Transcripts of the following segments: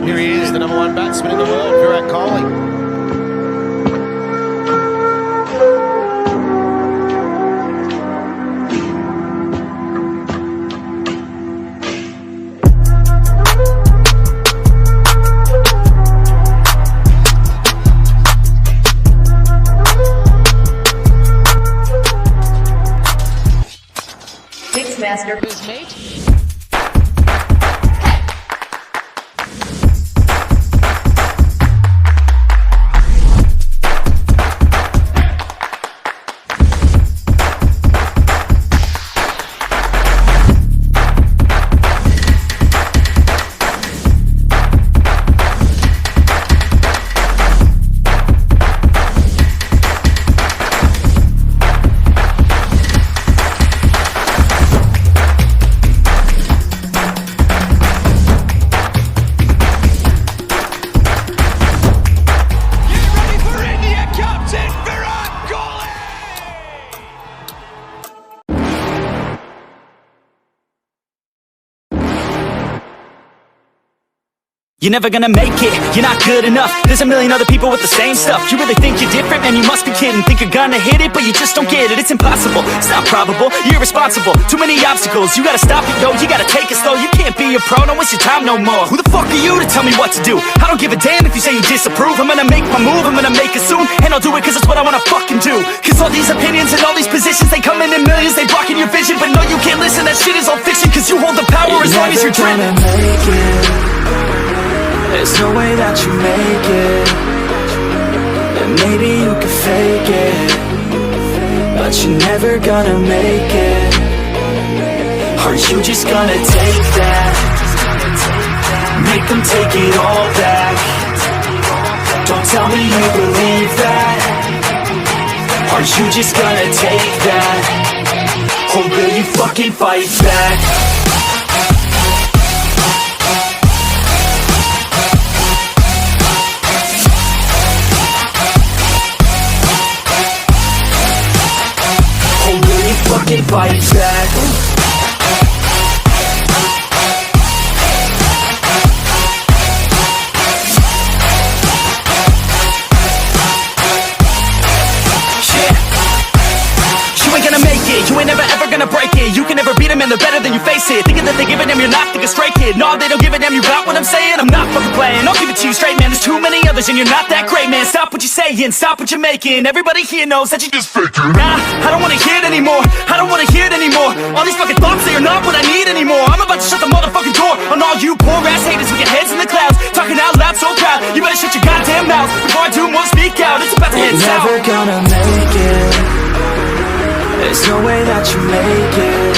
Here he is, the number one batsman in the world, Virat Kohli. Master. His mate. You're never gonna make it, you're not good enough. There's a million other people with the same stuff. You really think you're different? Man, you must be kidding. Think you're gonna hit it, but you just don't get it. It's impossible, it's not probable, you're irresponsible. Too many obstacles, you gotta stop it, yo. You gotta take it slow, you can't be a pro. Don't waste your time no more. Who the fuck are you to tell me what to do? I don't give a damn if you say you disapprove. I'm gonna make my move, I'm gonna make it soon. And I'll do it cause it's what I wanna fucking do. Cause all these opinions and all these positions, they come in millions, they blocking your vision. But no, you can't listen, that shit is all fiction. Cause you hold the power as long as you're dreaming. There's no way that you make it. And maybe you can fake it, but you're never gonna make it. Are you just gonna take that? Make them take it all back. Don't tell me you believe that. Are you just gonna take that? Or will you fucking fight back? Fucking fight back. You ain't gonna make it, you ain't never ever gonna break it. You can never beat them and they're better than you face it. Thinking that they give a damn, you're not thinking straight, kid. No, they don't give a damn, you got what I'm saying? I'm not fucking playing, I'll give it to you straight, man. There's too many others and you're not that great, man. Stop what you're saying, stop what you're making. Everybody here knows that you just faking. Nah, I don't wanna hear it anymore, I don't wanna hear it anymore. All these fucking thoughts, they are not what I need anymore. I'm about to shut the motherfucking door on all you poor ass haters with your heads in the clouds, talking out loud so proud. You better shut your goddamn mouth before I do more speak out. It's about to head south. You're never gonna make it. There's no way that you make it.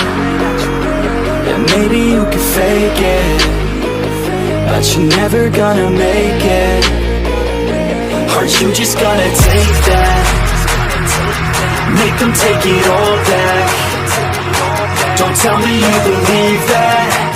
And maybe you can fake it, but you're never gonna make it. Are you just gonna take that? Make them take it all back. Don't tell me you believe that.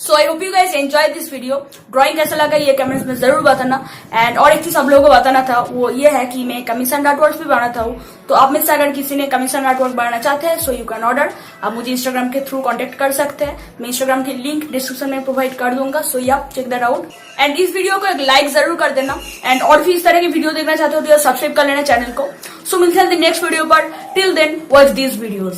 So I hope you guys enjoyed this video. Drawing कैसा लगा ये comments में जरूर बताना. And और एक चीज आप लोगों को बताना था वो ये है कि मैं कमीशन आर्टवर्क भी बनाता हूँ. तो आप में से अगर किसी ने कमीशन आर्टवर्क बनाना चाहते हैं सो यू कैन ऑर्डर. आप मुझे इंस्टाग्राम के थ्रू कांटेक्ट कर सकते हैं. मैं इंस्टाग्राम की लिंक डिस्क्रिप्शन में प्रोवाइड कर दूंगा. सो या चेक दैट आउट. एंड इस वीडियो को एक लाइक जरूर कर देना. एंड और भी इस तरह की वीडियो देखना चाहते हो तो सब्सक्राइब कर लेना चैनल को. सो मिलते हैं नेक्स्ट वीडियो पर. Till then watch these videos.